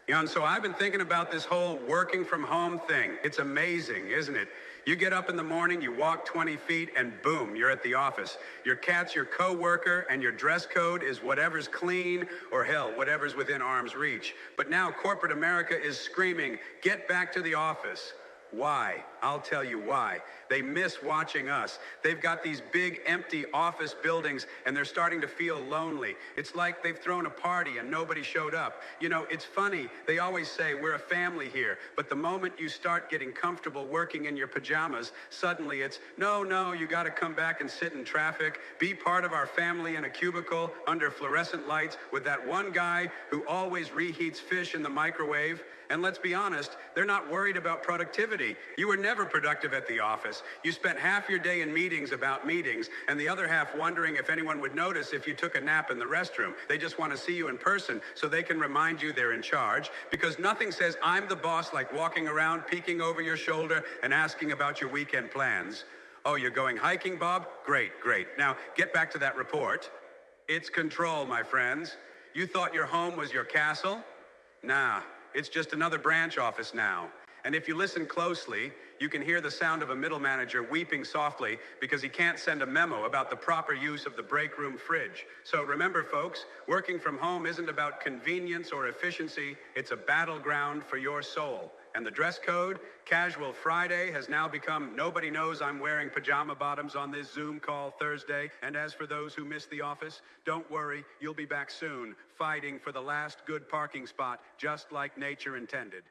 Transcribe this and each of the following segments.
And so I've been thinking about this whole working from home thing. It's amazing, isn't it? You get up in the morning, you walk 20 feet, and boom, you're at the office. Your cat's your co-worker, and your dress code is whatever's clean, or hell, whatever's within arm's reach. But now corporate America is screaming, get back to the office. Why? I'll tell you why. They miss watching us. They've got these big empty office buildings and they're starting to feel lonely. It's like they've thrown a party and nobody showed up. You know, it's funny. They always say we're a family here, but the moment you start getting comfortable working in your pajamas, suddenly it's, no, you got to come back and sit in traffic, be part of our family in a cubicle under fluorescent lights with that one guy who always reheats fish in the microwave. And let's be honest, they're not worried about productivity. You were never productive at the office. You spent half your day in meetings about meetings, and the other half wondering if anyone would notice if you took a nap in the restroom. They just want to see you in person so they can remind you they're in charge, because nothing says I'm the boss like walking around, peeking over your shoulder and asking about your weekend plans. Oh, you're going hiking, Bob? Great. Now, get back to that report. It's control, my friends. You thought your home was your castle? Nah. It's just another branch office now. And if you listen closely, you can hear the sound of a middle manager weeping softly because he can't send a memo about the proper use of the break room fridge. So remember, folks, working from home isn't about convenience or efficiency. It's a battleground for your soul. And the dress code, Casual Friday, has now become nobody knows I'm wearing pajama bottoms on this Zoom call Thursday. And as for those who miss the office, don't worry, you'll be back soon, fighting for the last good parking spot, just like nature intended.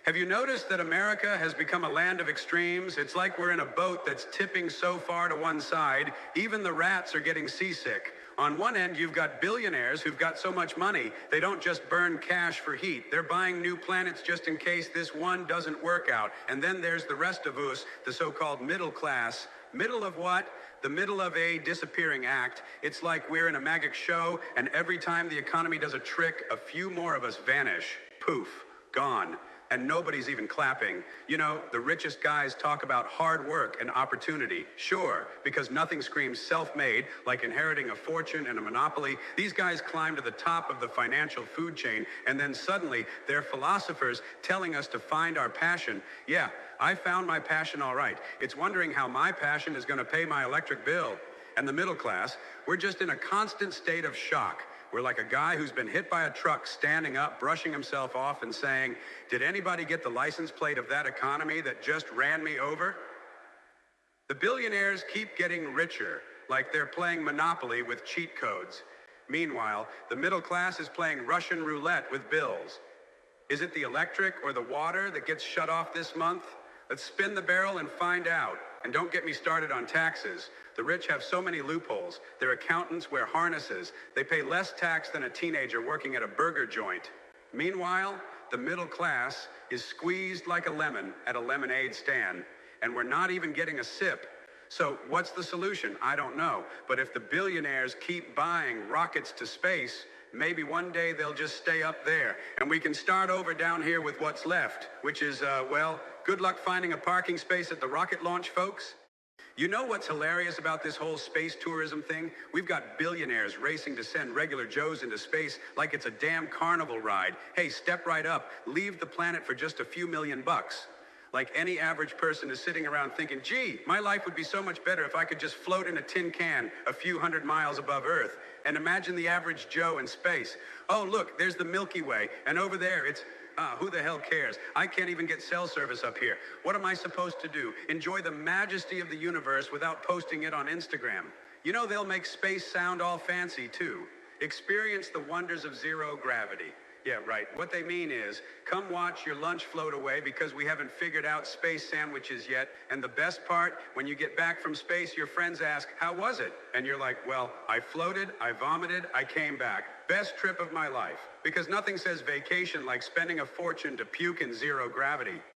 Have you noticed that America has become a land of extremes? It's like we're in a boat that's tipping so far to one side, even the rats are getting seasick. On one end, you've got billionaires who've got so much money, they don't just burn cash for heat. They're buying new planets just in case this one doesn't work out. And then there's the rest of us, the so-called middle class. Middle of what? The middle of a disappearing act. It's like we're in a magic show, and every time the economy does a trick, a few more of us vanish. Poof, gone. And nobody's even clapping. You know, the richest guys talk about hard work and opportunity. Sure, because nothing screams self-made like inheriting a fortune and a monopoly. These guys climb to the top of the financial food chain, and then suddenly they're philosophers telling us to find our passion. Yeah, I found my passion all right. It's wondering how my passion is going to pay my electric bill. And the middle class, we're just in a constant state of shock. We're like a guy who's been hit by a truck standing up, brushing himself off and saying, did anybody get the license plate of that economy that just ran me over? The billionaires keep getting richer, like they're playing Monopoly with cheat codes. Meanwhile, the middle class is playing Russian roulette with bills. Is it the electric or the water that gets shut off this month? Let's spin the barrel and find out. And don't get me started on taxes. The rich have so many loopholes. Their accountants wear harnesses. They pay less tax than a teenager working at a burger joint. Meanwhile, the middle class is squeezed like a lemon at a lemonade stand, and we're not even getting a sip. So what's the solution? I don't know. But if the billionaires keep buying rockets to space, maybe one day they'll just stay up there, and we can start over down here with what's left, which is, well, good luck finding a parking space at the rocket launch, folks. You know what's hilarious about this whole space tourism thing? We've got billionaires racing to send regular Joes into space like it's a damn carnival ride. Hey, step right up, leave the planet for just a few $1,000,000. Like any average person is sitting around thinking, gee, my life would be so much better if I could just float in a tin can a few hundred miles above Earth. And imagine the average Joe in space. Oh, look, there's the Milky Way. And over there, it's, who the hell cares? I can't even get cell service up here. What am I supposed to do? Enjoy the majesty of the universe without posting it on Instagram. You know, they'll make space sound all fancy, too. Experience the wonders of zero gravity. Yeah, right. What they mean is, come watch your lunch float away because we haven't figured out space sandwiches yet. And the best part, when you get back from space, your friends ask, how was it? And you're like, well, I floated, I vomited, I came back. Best trip of my life. Because nothing says vacation like spending a fortune to puke in zero gravity.